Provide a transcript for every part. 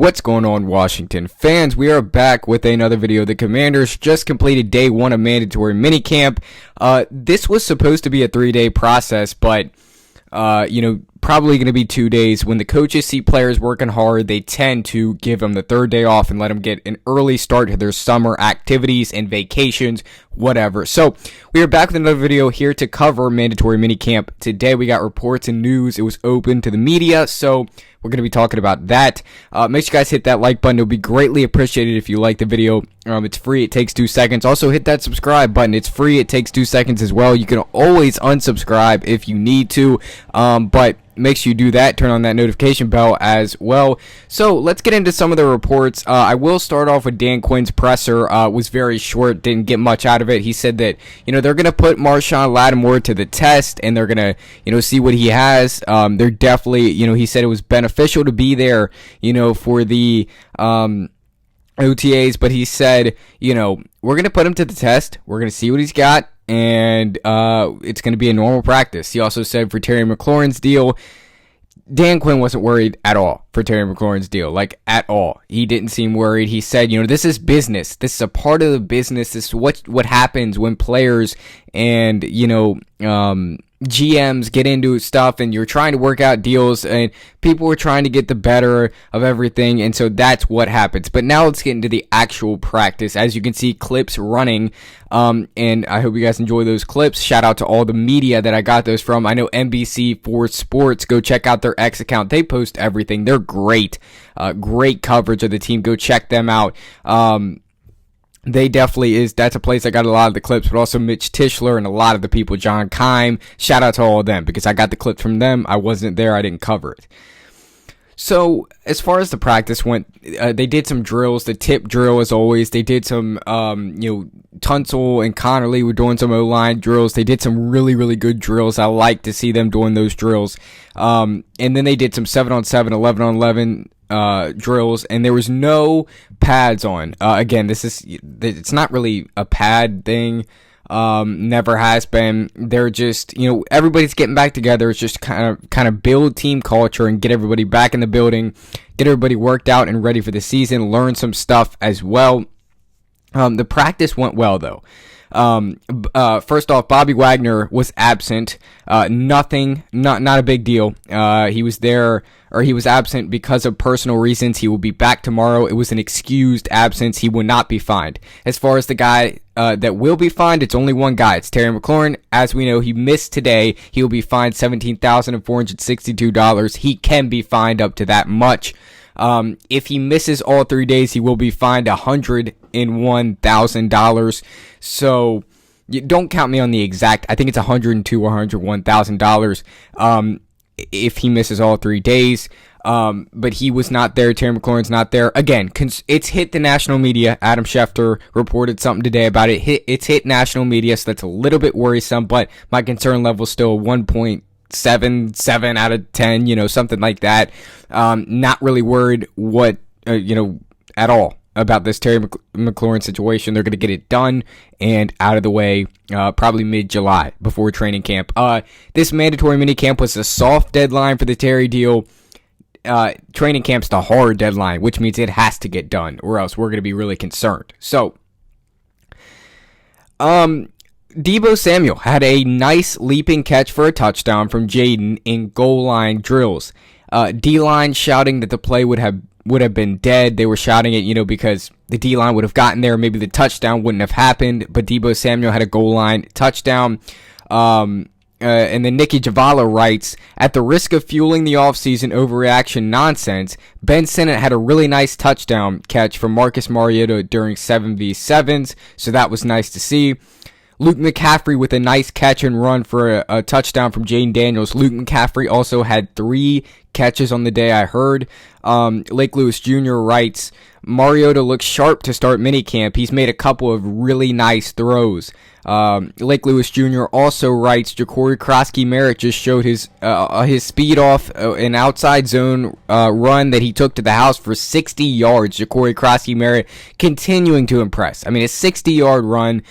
What's going on, Washington fans? We are back with another video. The Commanders just completed day 1 of mandatory minicamp. This was supposed to be a 3-day process, but probably going to be 2 days. When the coaches see players working hard, they tend to give them the 3rd day off and let them get an early start to their summer activities and vacations, whatever. So we are back with another video here to cover mandatory minicamp. Today we got reports and news. It was open to the media, so we're going to be talking about that. Make sure you guys hit that like button. It would be greatly appreciated if you like the video. It's free. It takes 2 seconds. Also, hit that subscribe button. It's free. It takes 2 seconds as well. You can always unsubscribe if you need to, but make sure you do that. Turn on that notification bell as well. So let's get into some of the reports. I will start off with Dan Quinn's presser. Was very short. Didn't get much out of it. He said that they're going to put Marshawn Lattimore to the test, and they're going to see what he has. They're definitely he said it was beneficial to be there for the OTAs, but he said we're going to put him to the test. We're going to see what he's got, and it's going to be a normal practice. He also said for Terry McLaurin's deal, Dan Quinn wasn't worried at all for Terry McLaurin's deal, like at all. He didn't seem worried. He said, this is business. This is a part of the business. This is what happens when players and GMs get into stuff, and you're trying to work out deals, and people are trying to get the better of everything, and so that's what happens. But now let's get into the actual practice. As you can see, clips running, and I hope you guys enjoy those clips. Shout out to all the media that I got those from. I know NBC4 Sports. Go check out their X account. They post everything. They're great. Great coverage of the team. Go check them out. They definitely that's a place I got a lot of the clips, but also Mitch Tischler and a lot of the people, John Keim. Shout out to all of them because I got the clips from them. I wasn't there. I didn't cover it. So as far as the practice went, they did some drills, the tip drill as always. They did some, Tunsil and Connerly were doing some O-line drills. They did some really, really good drills. I like to see them doing those drills. And then they did some 7-on-7, 11-on-11 drills, and there was no pads on. Again, it's not really a pad thing. Never has been. They're just, everybody's getting back together. It's just kind of build team culture and get everybody back in the building, get everybody worked out and ready for the season, learn some stuff as well. The practice went well though. First off, Bobby Wagner was absent. Not a big deal. He was there, or he was absent because of personal reasons. He will be back tomorrow. It was an excused absence. He will not be fined. As far as the guy, that will be fined, it's only one guy. It's Terry McLaurin. As we know, he missed today. He will be fined $17,462. He can be fined up to that much. If he misses all 3 days, he will be fined $101,000. So don't count me on the exact. I think it's $102,000 or $101,000. If he misses all 3 days. But he was not there. Terry McLaurin's not there. Again, it's hit the national media. Adam Schefter reported something today about it. It's hit national media, so that's a little bit worrisome, but my concern level is still 1.77 out of 10, something like that. Not really worried at all about this Terry McLaurin situation. They're going to get it done and out of the way probably mid-July before training camp. This mandatory minicamp was a soft deadline for the Terry deal. Training camp's the hard deadline, which means it has to get done, or else we're going to be really concerned. So, Deebo Samuel had a nice leaping catch for a touchdown from Jaden in goal line drills. D-line shouting that the play would have been dead. They were shouting it, because the D-line would have gotten there. Maybe the touchdown wouldn't have happened, but Deebo Samuel had a goal line touchdown. And then Nikki Javala writes, at the risk of fueling the offseason overreaction nonsense, Ben Sinnott had a really nice touchdown catch from Marcus Mariota during 7v7s, so that was nice to see. Luke McCaffrey with a nice catch and run for a touchdown from Jaden Daniels. Luke McCaffrey also had 3 catches on the day, I heard. Lake Lewis Jr. writes, Mariota looks sharp to start minicamp. He's made a couple of really nice throws. Lake Lewis Jr. also writes, Ja'Cory Krosky-Merritt just showed his speed off an outside zone run that he took to the house for 60 yards. Ja'Cory Krosky-Merritt continuing to impress. I mean, a 60-yard run,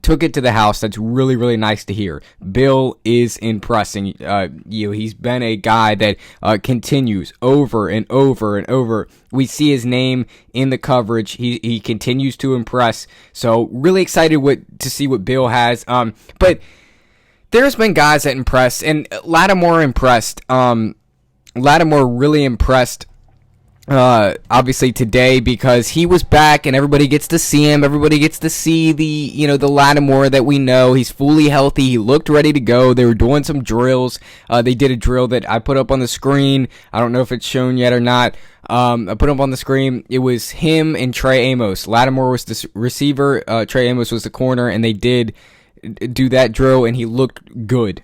took it to the house. That's really, really nice to hear. Bill is impressing. He's been a guy that continues over and over and over. We see his name in the coverage. He continues to impress. So really excited to see what Bill has. But there's been guys that impressed, and Lattimore impressed. Lattimore really impressed. Obviously today, because he was back and everybody gets to see him. Everybody gets to see the Lattimore that we know. He's fully healthy. He looked ready to go. They were doing some drills. They did a drill that I put up on the screen. I don't know if it's shown yet or not. I put up on the screen. It was him and Trey Amos. Lattimore was the receiver. Trey Amos was the corner, and they did do that drill, and he looked good,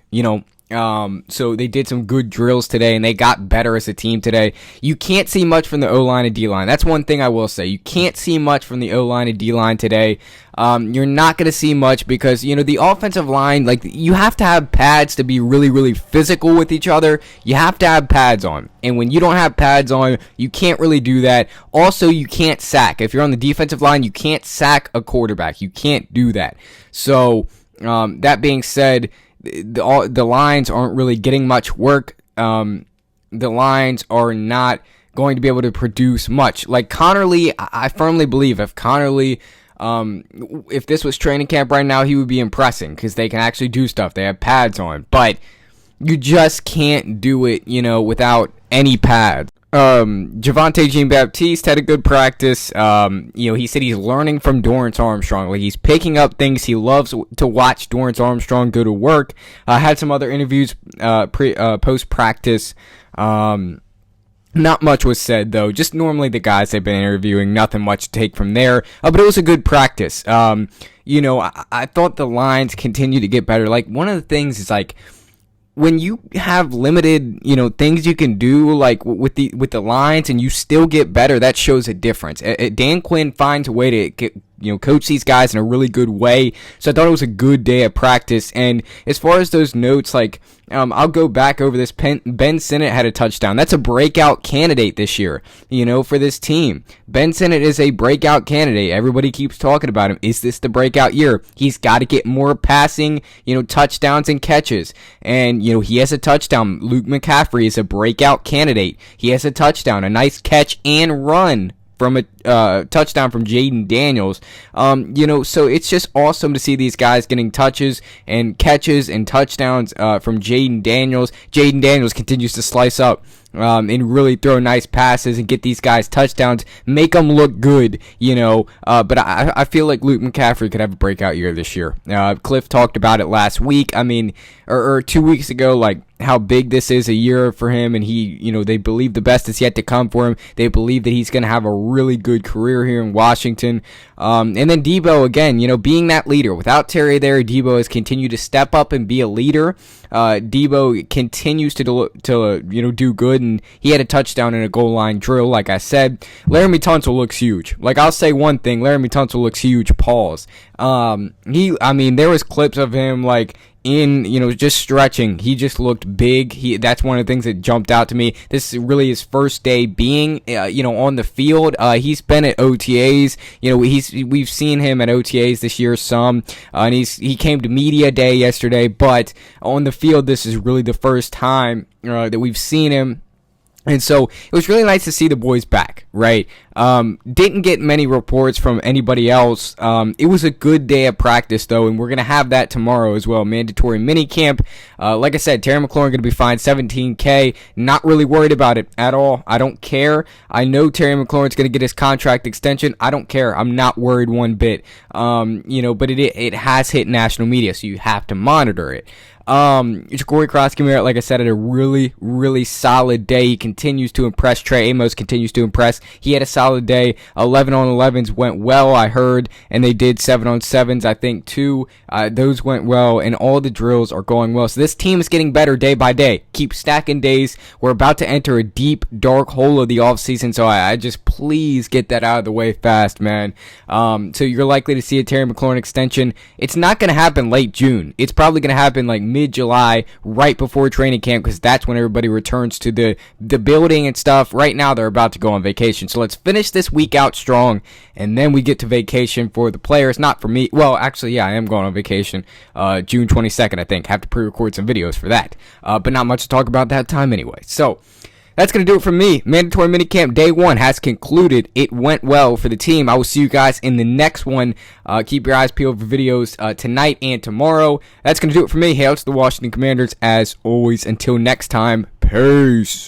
So they did some good drills today, and they got better as a team today. You can't see much from the O-line and D-line. That's one thing I will say. You can't see much from the O-line and D-line today. You're not going to see much because, the offensive line, you have to have pads to be really, really physical with each other. You have to have pads on. And when you don't have pads on, you can't really do that. Also, you can't sack. If you're on the defensive line, you can't sack a quarterback. You can't do that. So, that being said, the lines aren't really getting much work. The lines are not going to be able to produce much. Like Connerly, I firmly believe if Connerly, if this was training camp right now, he would be impressing because they can actually do stuff. They have pads on, but you just can't do it, without any pads. Javonte Jean-Baptiste had a good practice. He said he's learning from Dorrance Armstrong. Like, he's picking up things. He loves to watch Dorrance Armstrong go to work. Had some other interviews, post-practice. Not much was said, though. Just normally the guys they've been interviewing, nothing much to take from there. But it was a good practice. I thought the lines continue to get better. Like, one of the things is, when you have limited, things you can do, like with the lines, and you still get better, that shows a difference. Dan Quinn finds a way to get, coach these guys in a really good way. So I thought it was a good day of practice. And as far as those notes, I'll go back over this. Ben Sinnott had a touchdown. That's a breakout candidate this year, for this team. Ben Sinnott is a breakout candidate. Everybody keeps talking about him. Is this the breakout year? He's got to get more passing, touchdowns and catches. And, he has a touchdown. Luke McCaffrey is a breakout candidate. He has a touchdown, a nice catch and run from a touchdown from Jaden Daniels. So it's just awesome to see these guys getting touches and catches and touchdowns from Jaden Daniels. Jaden Daniels continues to slice up and really throw nice passes and get these guys touchdowns, make them look good, but I feel like Luke McCaffrey could have a breakout year this year. Cliff talked about it last week, or 2 weeks ago, how big this is a year for him, and he, they believe the best is yet to come for him. They believe that he's going to have a really good career here in Washington. And then Debo, again, being that leader. Without Terry there, Debo has continued to step up and be a leader. Debo continues to do good, and he had a touchdown in a goal line drill, like I said. Laramie Tunsil looks huge. I'll say one thing, Laramie Tunsil looks huge. Pause. There was clips of him, in, just stretching. He just looked big. That's one of the things that jumped out to me. This is really his first day being, on the field. He's been at OTAs. We've seen him at OTAs this year some, and he came to media day yesterday, but on the field, this is really the first time that we've seen him. And so it was really nice to see the boys back, right? Didn't get many reports from anybody else. It was a good day of practice, though, and we're going to have that tomorrow as well. Mandatory minicamp. Like I said, Terry McLaurin going to be fined $17,000. Not really worried about it at all. I don't care. I know Terry McLaurin's going to get his contract extension. I don't care. I'm not worried one bit. But it has hit national media, so you have to monitor it. Ja'Cory Cross-Camara, like I said, had a really, really solid day. He continues to impress. Trey Amos continues to impress. He had a solid day. 11 on 11s went well, I heard, and they did 7 on 7s, I think, too. Those went well, and all the drills are going well. So this team is getting better day by day. Keep stacking days. We're about to enter a deep, dark hole of the offseason, so I just please get that out of the way fast, man. So you're likely to see a Terry McLaurin extension. It's not going to happen late June. It's probably going to happen mid-July, right before training camp, because that's when everybody returns to the building and stuff. Right now, they're about to go on vacation. So let's finish this week out strong, and then we get to vacation for the players. Not for me. Well, actually, yeah, I am going on vacation June 22nd, I think. Have to pre-record some videos for that. But not much to talk about that time anyway. So that's going to do it for me. Mandatory minicamp day 1 has concluded. It went well for the team. I will see you guys in the next one. Keep your eyes peeled for videos tonight and tomorrow. That's going to do it for me. Hail to the Washington Commanders as always. Until next time, peace.